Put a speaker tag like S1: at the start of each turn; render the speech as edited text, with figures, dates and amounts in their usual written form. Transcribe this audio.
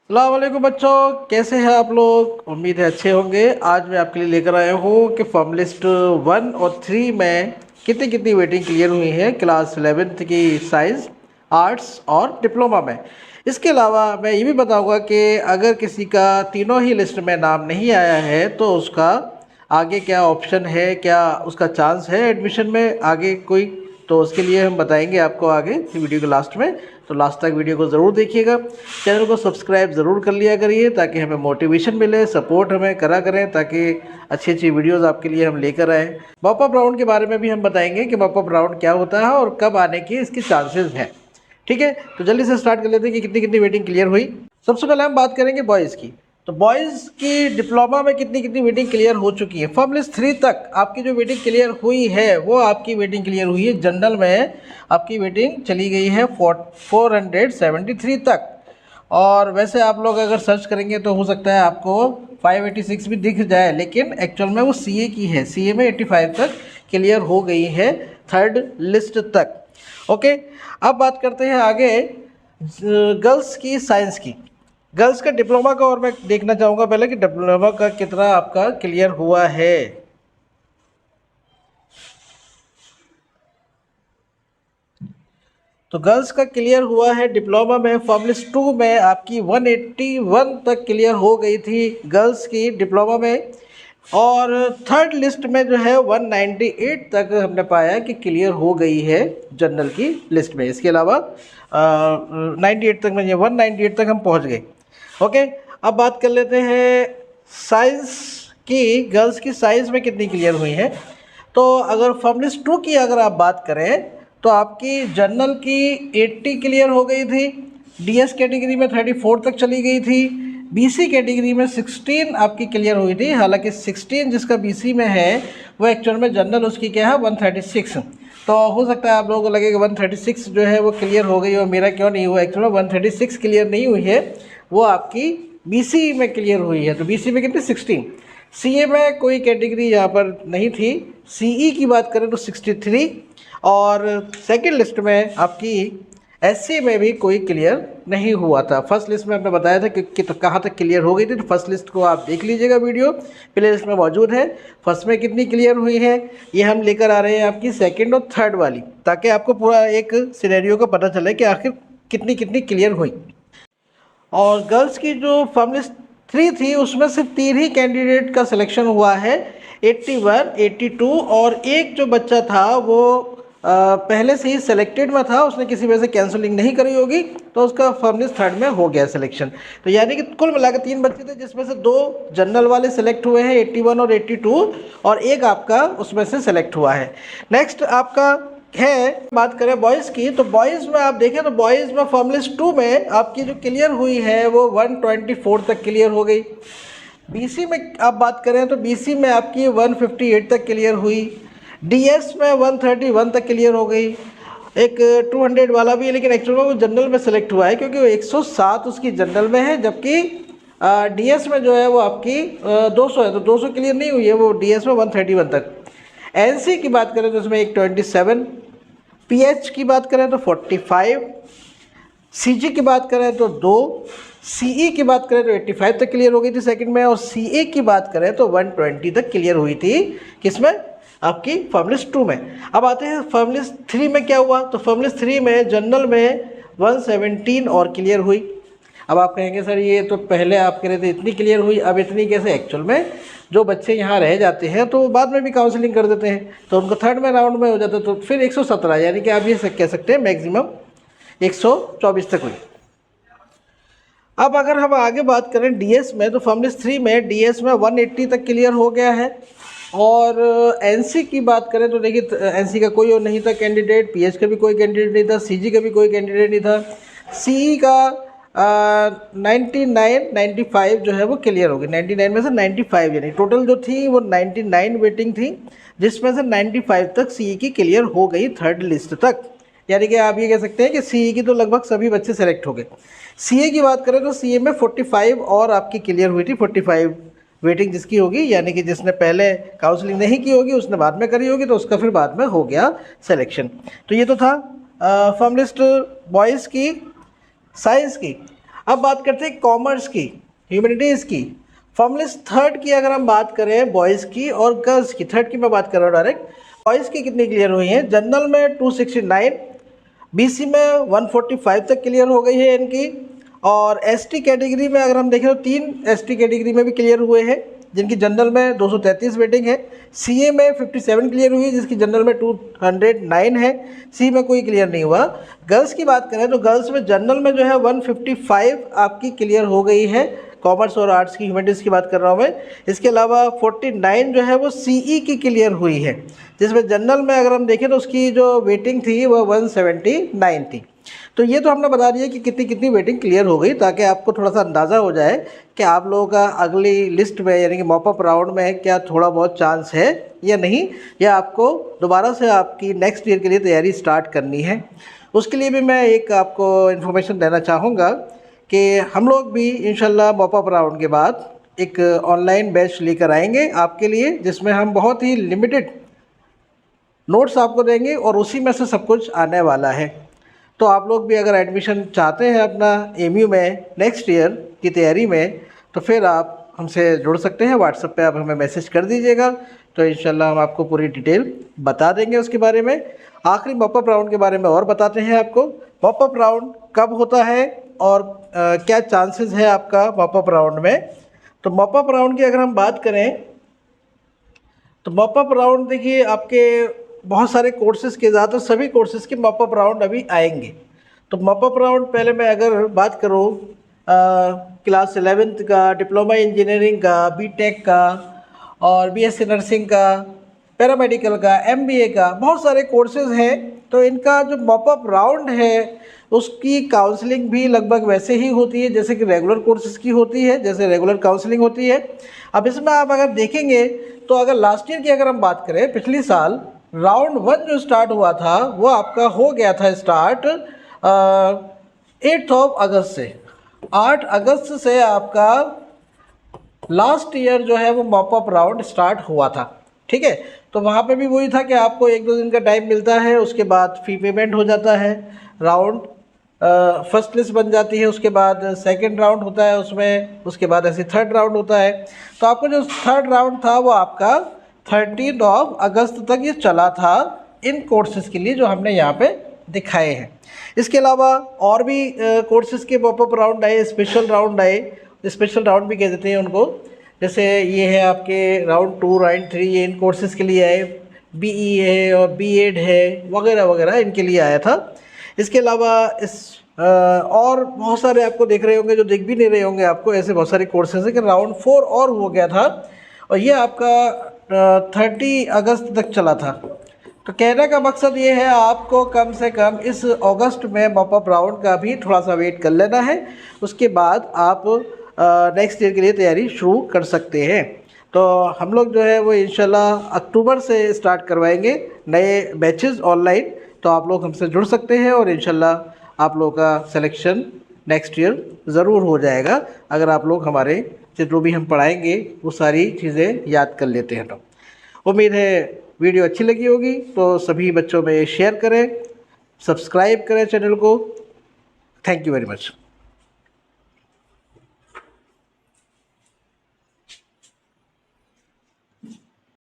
S1: अस्सलाम वालेकुम बच्चों, कैसे हैं आप लोग। उम्मीद है अच्छे होंगे। आज मैं आपके लिए लेकर आया हूँ कि फॉर्म लिस्ट 1 और 3 में कितनी कितनी वेटिंग क्लियर हुई है क्लास 11th की साइंस, आर्ट्स और डिप्लोमा में। इसके अलावा मैं ये भी बताऊँगा कि अगर किसी का तीनों ही लिस्ट में नाम नहीं आया है तो उसका आगे क्या ऑप्शन है, क्या उसका चांस है एडमिशन में आगे कोई, तो उसके लिए हम बताएंगे आपको आगे वीडियो के लास्ट में। तो लास्ट तक वीडियो को ज़रूर देखिएगा। चैनल को सब्सक्राइब ज़रूर कर लिया करिए ताकि हमें मोटिवेशन मिले, सपोर्ट हमें करा करें ताकि अच्छी अच्छी वीडियोस आपके लिए हम लेकर आएँ। मॉपअप राउंड के बारे में भी हम बताएंगे कि मॉपअप राउंड क्या होता है और कब आने की इसकी चांसेस हैं। ठीक है, तो जल्दी से स्टार्ट कर लेते हैं कि कितनी कितनी वेटिंग क्लियर हुई। सबसे पहले हम बात करेंगे बॉयज़ की। तो बॉयज़ की डिप्लोमा में कितनी कितनी वेटिंग क्लियर हो चुकी है। फॉर्म लिस्ट 3 तक आपकी जो वेटिंग क्लियर हुई है वो आपकी वेटिंग क्लियर हुई है। जनरल में आपकी वेटिंग चली गई है 473 तक। और वैसे आप लोग अगर सर्च करेंगे तो हो सकता है आपको 586 भी दिख जाए, लेकिन एक्चुअल में वो सीए की है। सीए में 85 तक क्लियर हो गई है, थर्ड लिस्ट तक। ओके, अब बात करते हैं आगे गर्ल्स की साइंस की। गर्ल्स का डिप्लोमा का और मैं देखना चाहूँगा पहले कि डिप्लोमा का कितना आपका क्लियर हुआ है। तो गर्ल्स का क्लियर हुआ है डिप्लोमा में। फॉर्म लिस्ट 2 में आपकी 181 तक क्लियर हो गई थी गर्ल्स की डिप्लोमा में, और थर्ड लिस्ट में जो है 198 तक हमने पाया कि क्लियर हो गई है जनरल की लिस्ट में। इसके अलावा 98 तक में 198 तक हम पहुंच गए। ओके, अब बात कर लेते हैं साइंस की। गर्ल्स की साइंस में कितनी क्लियर हुई है। तो अगर फॉर्म लिस्ट 2 की अगर आप बात करें तो आपकी जनरल की 80 क्लियर हो गई थी, डीएस कैटेगरी में 34 तक चली गई थी, बीसी कैटेगरी में 16 आपकी क्लियर हुई थी। हालांकि 16 जिसका बीसी में है वो एक्चुअल में जनरल उसकी क्या है 136। तो हो सकता है आप लोगों को लगे कि 136 जो है वो क्लियर हो गई और मेरा क्यों नहीं हुआ। एक्चुअल में 136 क्लियर नहीं हुई है, वो आपकी बीसी में क्लियर हुई है। तो बीसी में कितनी 16। सीए में कोई कैटेगरी यहाँ पर नहीं थी। सीई की बात करें तो 63, और सेकंड लिस्ट में आपकी एससी में भी कोई क्लियर नहीं हुआ था। फर्स्ट लिस्ट में हमने बताया था कि कहाँ तक क्लियर हो गई थी। तो फर्स्ट लिस्ट को आप देख लीजिएगा, वीडियो प्ले लिस्ट में मौजूद है। फर्स्ट में कितनी क्लियर हुई है ये हम लेकर आ रहे हैं आपकी सेकंड और थर्ड वाली, ताकि आपको पूरा एक सिनेरियो का पता चले कि आखिर कितनी कितनी क्लियर हुई। और गर्ल्स की जो फॉर्म लिस्ट 3 थी उसमें सिर्फ 3 ही कैंडिडेट का सिलेक्शन हुआ है, 81, 82, और एक जो बच्चा था वो पहले से ही सिलेक्टेड में था, उसने किसी वजह से कैंसलिंग नहीं करी होगी तो उसका फॉर्म लिस्ट 3 में हो गया सिलेक्शन। तो यानी कि कुल मिलाकर 3 बच्चे थे जिसमें से 2 जनरल वाले सिलेक्ट हुए हैं 81 और 82, और एक आपका उसमें से सिलेक्ट हुआ है। नेक्स्ट आपका है, बात करें बॉयज़ की। तो बॉयज़ में आप देखें तो बॉयज़ में फॉर्म लिस्ट 2 में आपकी जो क्लियर हुई है वो 124 तक क्लियर हो गई। बीसी में आप बात करें तो बीसी में आपकी 158 तक क्लियर हुई। डीएस में 131 तक क्लियर हो गई। एक 200 वाला भी है, लेकिन एक्चुअल में वो जनरल में सेलेक्ट हुआ है क्योंकि वो 107 उसकी जनरल में है, जबकि डीएस में जो है वो आपकी 200 है। तो 200 क्लियर नहीं हुई है, वो डीएस में 131 तक। एनसी की बात करें तो उसमें एक 27, पीएच की बात करें तो 45, सीजी की बात करें तो 2, सीई की बात करें तो 85 तक क्लियर हो गई थी सेकंड में, और सीए की बात करें तो 120 तक क्लियर हुई थी किसमें, आपकी फॉर्म लिस्ट 2 में। अब आते हैं फॉर्म लिस्ट 3 में क्या हुआ। तो फॉर्म लिस्ट 3 में जनरल में 117 और क्लियर हुई। अब आप कहेंगे सर ये तो पहले आप कह रहे थे इतनी क्लियर हुई, अब इतनी कैसे। एक्चुअल में जो बच्चे यहाँ रह जाते हैं तो बाद में भी काउंसलिंग कर देते हैं तो उनको थर्ड में राउंड में हो जाता है, तो फिर 117, यानी कि आप ये कह सकते हैं मैक्सिमम 124 तक हुई। अब अगर हम आगे बात करें डीएस में, तो फॉर्म लिस्ट 3 में डीएस में 180 तक क्लियर हो गया है। और एनसी की बात करें तो देखिए एनसी का कोई और नहीं था कैंडिडेट, पीएच का भी कोई कैंडिडेट नहीं था, सीजी का भी कोई कैंडिडेट नहीं था। सीई का 99, 95 जो है वो क्लियर हो गई। 99 में से 95, यानी टोटल जो थी वो 99 वेटिंग थी, जिसमें से 95 तक सीई की क्लियर हो गई थर्ड लिस्ट तक। यानी कि आप ये कह सकते हैं कि सीई की तो लगभग सभी बच्चे सेलेक्ट हो गए। सीए की बात करें तो सीए में 45 और आपकी क्लियर हुई थी। 45 वेटिंग जिसकी होगी, यानी कि जिसने पहले काउंसलिंग नहीं की होगी उसने बाद में करी होगी, तो उसका फिर बाद में हो गया सिलेक्शन। तो ये तो था फॉर्म लिस्ट बॉयज़ की साइंस की। अब बात करते हैं कॉमर्स की, ह्यूमैनिटीज़ की। फॉर्म लिस्ट थर्ड की अगर हम बात करें बॉयज़ की और गर्ल्स की, थर्ड की मैं बात कर रहा हूँ डायरेक्ट। बॉयज़ की कितनी क्लियर हुई हैं? जनरल में 269, बीसी में 145 तक क्लियर हो गई है इनकी। और एसटी कैटेगरी में अगर हम देखें तो 3 एसटी कैटेगरी में भी क्लियर हुए हैं, जिनकी जनरल में 233 वेटिंग है। सीए में 57 क्लियर हुई, जिसकी जनरल में 209 है। सी में कोई क्लियर नहीं हुआ। गर्ल्स की बात करें तो गर्ल्स में जनरल में जो है 155 आपकी क्लियर हो गई है, कॉमर्स और आर्ट्स की, ह्यूमैनिटीज़ की बात कर रहा हूँ मैं। इसके अलावा 49 जो है वो सीई की क्लियर हुई है, जिसमें जनरल में अगर हम देखें तो उसकी जो वेटिंग थी वह 179 थी। तो ये तो हमने बता दिया कि कितनी कितनी वेटिंग क्लियर हो गई, ताकि आपको थोड़ा सा अंदाज़ा हो जाए कि आप लोगों का अगली लिस्ट में यानी कि मॉपअप राउंड में क्या थोड़ा बहुत चांस है या नहीं, या आपको दोबारा से आपकी नेक्स्ट ईयर के लिए तैयारी स्टार्ट करनी है। उसके लिए भी मैं एक आपको इन्फॉर्मेशन देना चाहूँगा कि हम लोग भी इंशाल्लाह मॉपअप राउंड के बाद एक ऑनलाइन बैच लेकर आएंगे आपके लिए, जिसमें हम बहुत ही लिमिटेड नोट्स आपको देंगे और उसी में से सब कुछ आने वाला है। तो आप लोग भी अगर एडमिशन चाहते हैं अपना एमयू में नेक्स्ट ईयर की तैयारी में, तो फिर आप हमसे जुड़ सकते हैं। व्हाट्सएप पे आप हमें मैसेज कर दीजिएगा, तो इंशाल्लाह हम आपको पूरी डिटेल बता देंगे उसके बारे में। आखिरी मॉपअप राउंड के बारे में और बताते हैं आपको, मॉपअप राउंड कब होता है और क्या चांसेस है आपका मॉपअप राउंड में। तो मॉपअप राउंड की अगर हम बात करें तो मॉपअप राउंड देखिए आपके बहुत सारे कोर्सेज़ के, ज़्यादातर सभी कोर्सेज़ के मॉपअप राउंड अभी आएंगे। तो मॉपअप राउंड पहले मैं अगर बात करूँ क्लास 11th का, डिप्लोमा इंजीनियरिंग का, बीटेक का और बीएससी नर्सिंग का, पैरामेडिकल का, एमबीए का, बहुत सारे कोर्सेज़ हैं। तो इनका जो मॉपअप राउंड है उसकी काउंसलिंग भी लगभग वैसे ही होती है जैसे कि रेगुलर कोर्सेज़ की होती है, जैसे रेगुलर काउंसलिंग होती है। अब इसमें आप अगर देखेंगे तो अगर लास्ट ईयर की अगर हम बात करें, पिछली साल राउंड 1 जो स्टार्ट हुआ था वो आपका हो गया था स्टार्ट 8 अगस्त से। 8 अगस्त से आपका लास्ट ईयर जो है वो मॉपअप राउंड स्टार्ट हुआ था, ठीक है। तो वहाँ पे भी वही था कि आपको 1-2 दिन का टाइम मिलता है, उसके बाद फ़ी पेमेंट हो जाता है, राउंड फर्स्ट लिस्ट बन जाती है, उसके बाद सेकंड राउंड होता है उसमें, उसके बाद ऐसे थर्ड राउंड होता है। तो आपको जो थर्ड राउंड था वो आपका 13 अगस्त तक ये चला था इन कोर्सेज़ के लिए जो हमने यहाँ पे दिखाए हैं। इसके अलावा और भी कोर्सेज़ के पॉपअप राउंड आए, स्पेशल राउंड आए, स्पेशल राउंड भी कह देते हैं उनको। जैसे ये है आपके राउंड 2, राउंड 3, ये इन कोर्सेज़ के लिए आए, बीई है और बीएड है वगैरह वगैरह, इनके लिए आया था। इसके अलावा और बहुत सारे आपको देख रहे होंगे, जो दिख भी नहीं रहे होंगे आपको, ऐसे बहुत सारे कोर्सेज़ हैं कि राउंड 4 और हो गया था और ये आपका 30 अगस्त तक चला था। तो कहने का मकसद ये है आपको कम से कम इस अगस्त में मॉपअप राउंड का भी थोड़ा सा वेट कर लेना है, उसके बाद आप नेक्स्ट ईयर के लिए तैयारी शुरू कर सकते हैं। तो हम लोग जो है वो इंशाल्लाह अक्टूबर से स्टार्ट करवाएंगे नए बैचेस ऑनलाइन, तो आप लोग हमसे जुड़ सकते हैं और इंशाल्लाह आप लोगों का सिलेक्शन नेक्स्ट ईयर ज़रूर हो जाएगा, अगर आप लोग हमारे जो भी हम पढ़ाएंगे वो सारी चीज़ें याद कर लेते हैं। तो उम्मीद है वीडियो अच्छी लगी होगी, तो सभी बच्चों में शेयर करें, सब्सक्राइब करें चैनल को। Thank you very much.